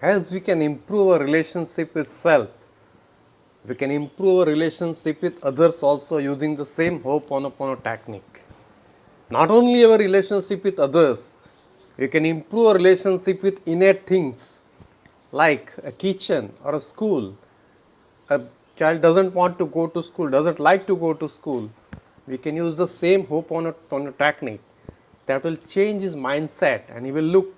As we can improve our relationship with self, we can improve our relationship with others also using the same Ho'oponopono technique. Not only our relationship with others, we can improve our relationship with innate things like a kitchen or a school. A child doesn't want to go to school, doesn't like to go to school. We can use the same Ho'oponopono technique that will change his mindset, and he will look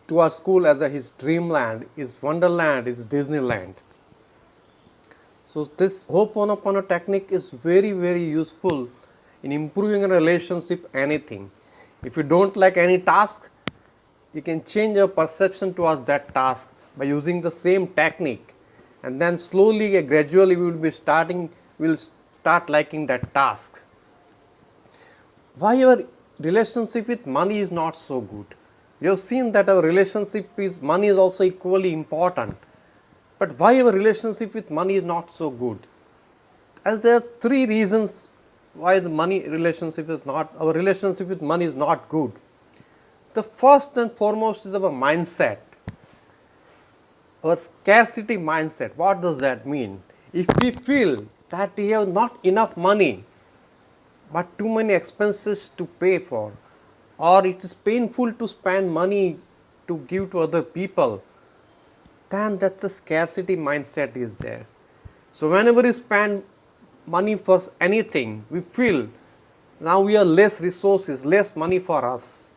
to our school as his dreamland, his wonderland, his Disneyland. So this Ho'oponopono technique is very, very useful in improving a relationship, anything. If you don't like any task, you can change your perception towards that task by using the same technique, and then slowly and gradually we will start liking that task. Why our relationship with money is not so good? We have seen that our relationship with money is also equally important. But why our relationship with money is not so good? As there are three reasons why the money relationship is not, our relationship with money is not good. The first and foremost is our mindset, our scarcity mindset. What does that mean? If we feel that we have not enough money, but too many expenses to pay for, or it is painful to spend money to give to other people, then that's a scarcity mindset is there. So whenever we spend money for anything, we feel now we have less resources, less money for us.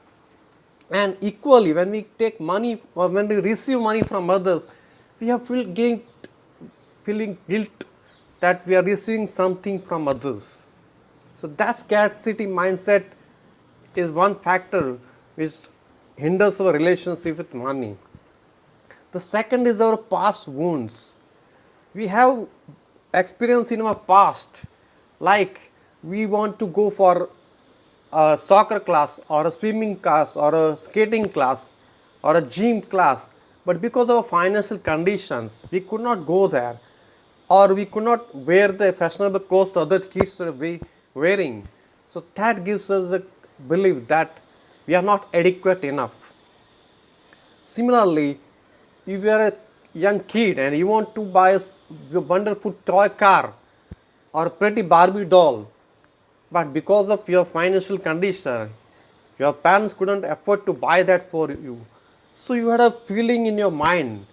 And equally, when we take money or when we receive money from others, we have feeling guilt that we are receiving something from others. So that scarcity mindset is one factor which hinders our relationship with money. The second is our past wounds. We have experience in our past, like we want to go for a soccer class or a swimming class or a skating class or a gym class, but because of our financial conditions we could not go there, or we could not wear the fashionable clothes the other kids are wearing. So that gives us the belief that we are not adequate enough. Similarly, if you are a young kid and you want to buy a wonderful toy car or a pretty Barbie doll, but because of your financial condition, your parents couldn't afford to buy that for you. So you had a feeling in your mind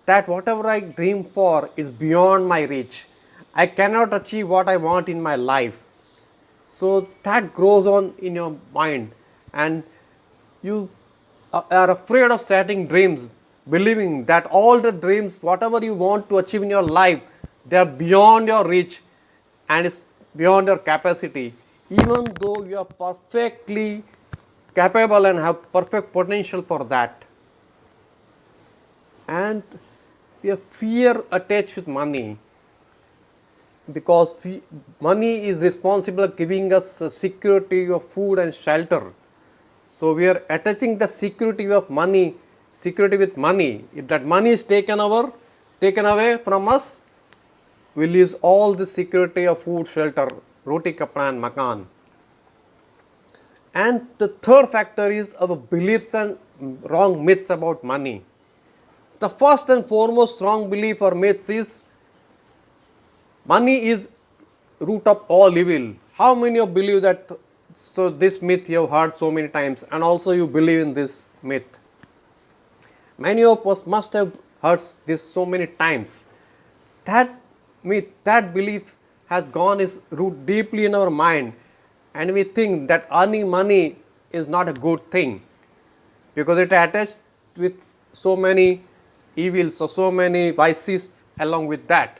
that whatever I dream for is beyond my reach. I cannot achieve what I want in my life. So that grows on in your mind, and you are afraid of setting dreams, believing that all the dreams, whatever you want to achieve in your life, they are beyond your reach and it's beyond your capacity, even though you are perfectly capable and have perfect potential for that. And we have fear attached with money, because money is responsible giving us security of food and shelter. So we are attaching the security with money. If that money is taken away from us, we lose all the security of food, shelter, roti, kapra and makan. And the third factor is our beliefs and wrong myths about money. The first and foremost wrong belief or myths is money is root of all evil. How many of you believe that? So this myth you have heard so many times, and also you believe in this myth. Many of us must have heard this so many times. That myth, that belief has gone is root deeply in our mind, and we think that earning money is not a good thing because it attached with so many evils or so many vices along with that.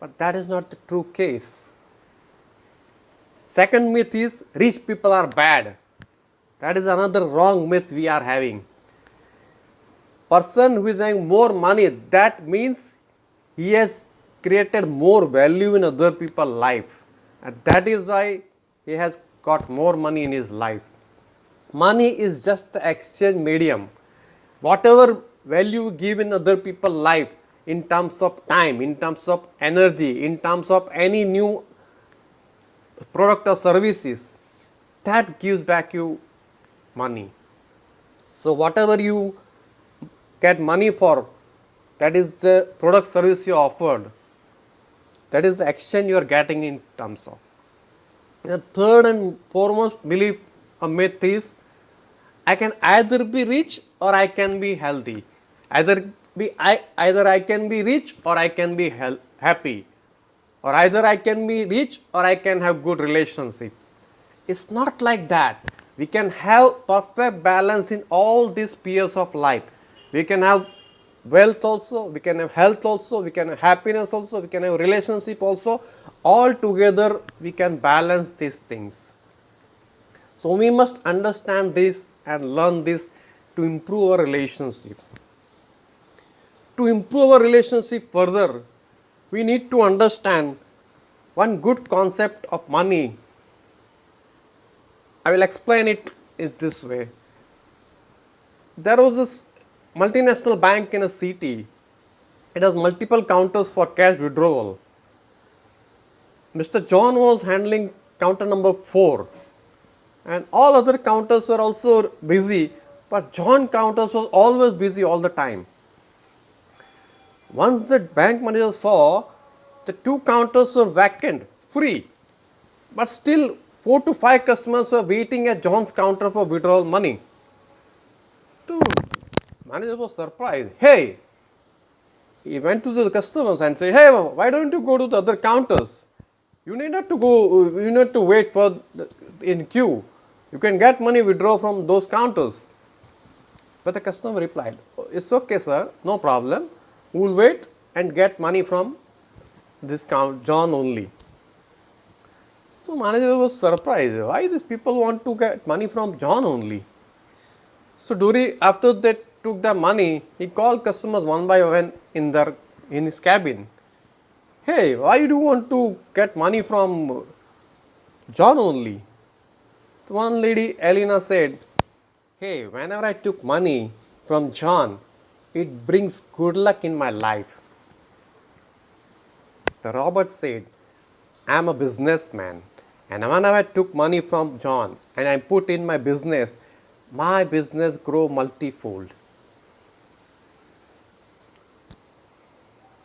But that is not the true case. Second myth is rich people are bad. That is another wrong myth we are having. Person who is having more money, that means he has created more value in other people's life, and that is why he has got more money in his life. Money is just the exchange medium. Whatever value you give in other people's life in terms of time, in terms of energy, in terms of any new product or services, that gives back you money. So whatever you get money for, that is the product service you offered. That is the exchange you are getting in terms of. The third and foremost belief, a myth is, I can either be rich or I can be healthy. Either I can be rich or I can be happy, or either I can be rich or I can have good relationship. It's not like that. We can have perfect balance in all these spheres of life. We can have wealth also, we can have health also, we can have happiness also, we can have relationship also. All together we can balance these things. So we must understand this and learn this to improve our relationship. To improve our relationship further, we need to understand one good concept of money. I will explain it in this way. There was this multinational bank in a city. It has multiple counters for cash withdrawal. Mr. John was handling counter number 4, and all other counters were also busy, but John counters was always busy all the time. Once the bank manager saw the 2 counters were vacant, free, but still 4 to 5 customers were waiting at John's counter for withdrawal money. The manager was surprised. Hey, he went to the customers and said, hey, why don't you go to the other counters? You need not to go, you need to wait for in queue. You can get money withdraw from those counters. But the customer replied, oh, it's okay, sir, no problem. We will wait and get money from this John only. So manager was surprised. Why these people want to get money from John only? So after they took the money, he called customers one by one in his cabin. Hey, why do you want to get money from John only? So one lady, Elena, said, hey, whenever I took money from John, it brings good luck in my life. The Robert said, I am a businessman, and whenever I took money from John and I put in my business grow multifold.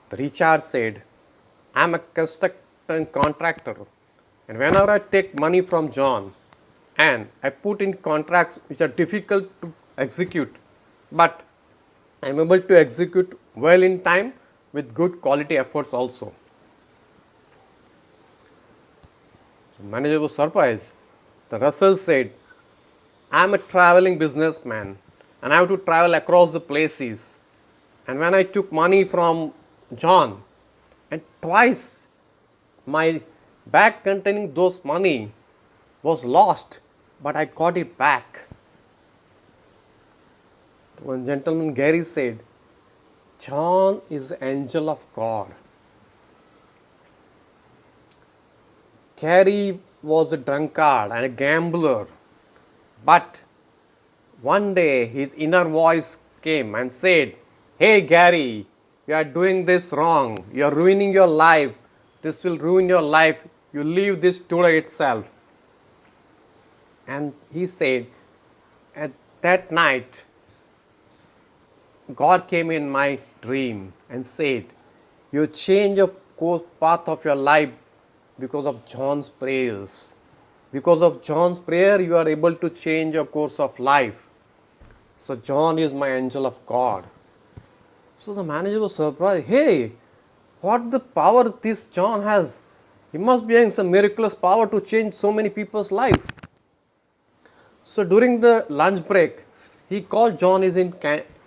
The Richard said, I am a constructor and contractor, and whenever I take money from John and I put in contracts which are difficult to execute, but I am able to execute well in time with good quality efforts also. The manager was surprised. The Russell said, I am a traveling businessman and I have to travel across the places. And when I took money from John, and twice my bag containing those money was lost, but I got it back. One gentleman, Gary, said, John is the angel of God. Gary was a drunkard and a gambler, but one day his inner voice came and said, hey Gary, you are doing this wrong, you are ruining your life, this will ruin your life, you leave this today itself. And he said, at that night, God came in my dream and said, you change your path of your life because of John's prayers. Because of John's prayer, you are able to change your course of life. So John is my angel of God. So the manager was surprised. Hey, what the power this John has? He must be having some miraculous power to change so many people's life. So during the lunch break, he called John in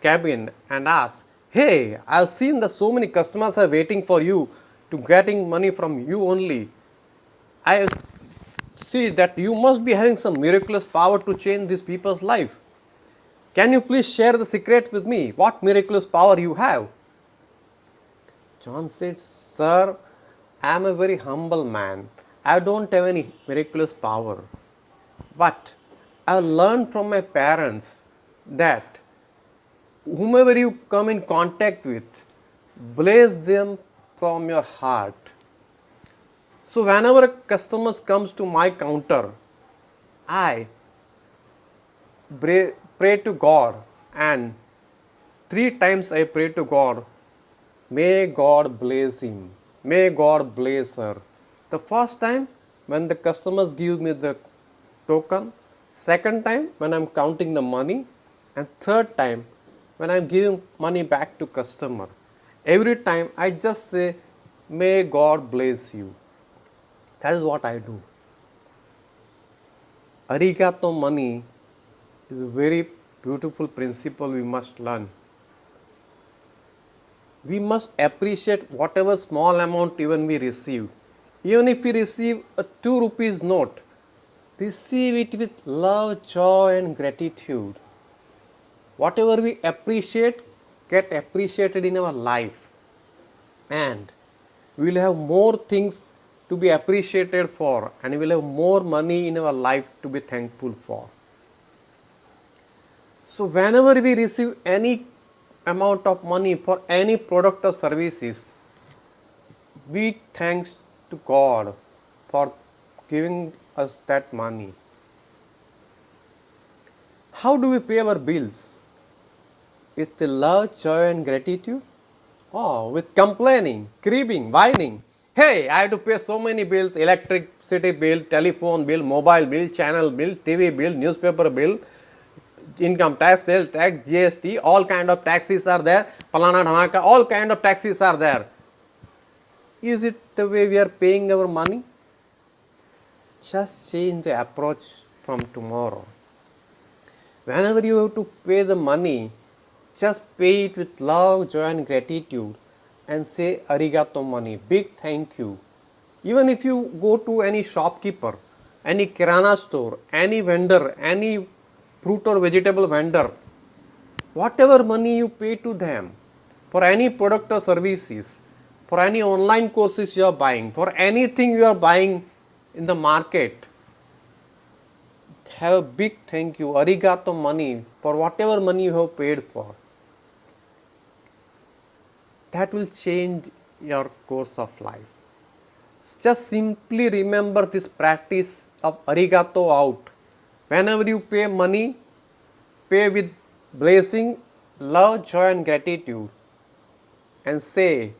cabin and asked, hey, I have seen that so many customers are waiting for you to getting money from you only. I see that you must be having some miraculous power to change these people's life. Can you please share the secret with me? What miraculous power you have? John said, sir, I am a very humble man. I don't have any miraculous power. But I learned from my parents that whomever you come in contact with, bless them from your heart. So whenever a customer comes to my counter, I pray to God and 3 times I pray to God, may God bless him, may God bless her. The first time when the customers give me the token, second time when I'm counting the money, and third time when I'm giving money back to customer. Every time I just say, may God bless you. That is what I do. Arigato money is a very beautiful principle we must learn. We must appreciate whatever small amount even we receive. Even if we receive a 2 rupees note, receive it with love, joy and gratitude. Whatever we appreciate, get appreciated in our life. And we will have more things to be appreciated for, and we will have more money in our life to be thankful for. So whenever we receive any amount of money for any product or services, we thanks to God for giving us that money. How do we pay our bills? With the love, joy and gratitude? Oh, with complaining, cribbing, whining. Hey, I have to pay so many bills, electricity bill, telephone bill, mobile bill, channel bill, TV bill, newspaper bill, income tax, sales tax, GST, all kind of taxes are there, Palana Dhamaka, all kind of taxes are there. Is it the way we are paying our money? Just change the approach from tomorrow. Whenever you have to pay the money, just pay it with love, joy and gratitude and say arigato money, big thank you. Even if you go to any shopkeeper, any kirana store, any vendor, any fruit or vegetable vendor, whatever money you pay to them for any product or services, for any online courses you are buying, for anything you are buying in the market, have a big thank you, arigato money, for whatever money you have paid for. That will change your course of life. Just simply remember this practice of arigato out. Whenever you pay money, pay with blessing, love, joy and gratitude and say,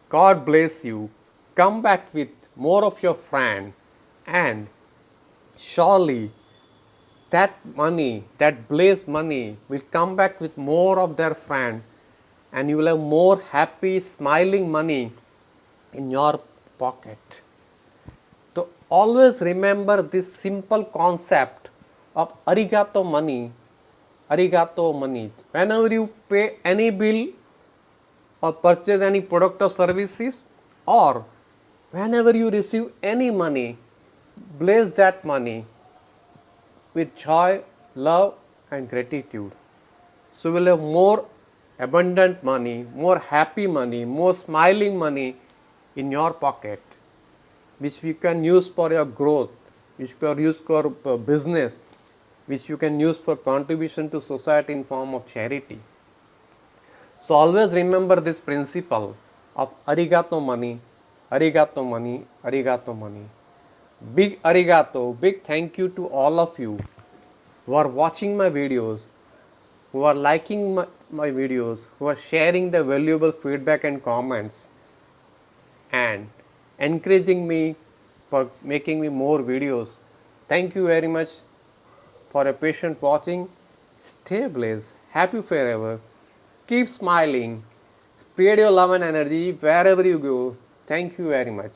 God bless you, come back with more of your friend and surely that money, that blessed money will come back with more of their friend and you will have more happy, smiling money in your pocket. So always remember this simple concept of arigato money, arigato money. Whenever you pay any bill or purchase any product or services, or whenever you receive any money, bless that money with joy, love and gratitude. So we will have more abundant money, more happy money, more smiling money in your pocket, which you can use for your growth, which you can use for business, which you can use for contribution to society in form of charity. So always remember this principle of arigato money, arigato money, arigato money. Big arigato, big thank you to all of you who are watching my videos, who are liking my videos, who are sharing the valuable feedback and comments and encouraging me for making me more videos. Thank you very much for your patient watching. Stay blessed, happy forever, keep smiling, spread your love and energy wherever you go. Thank you very much.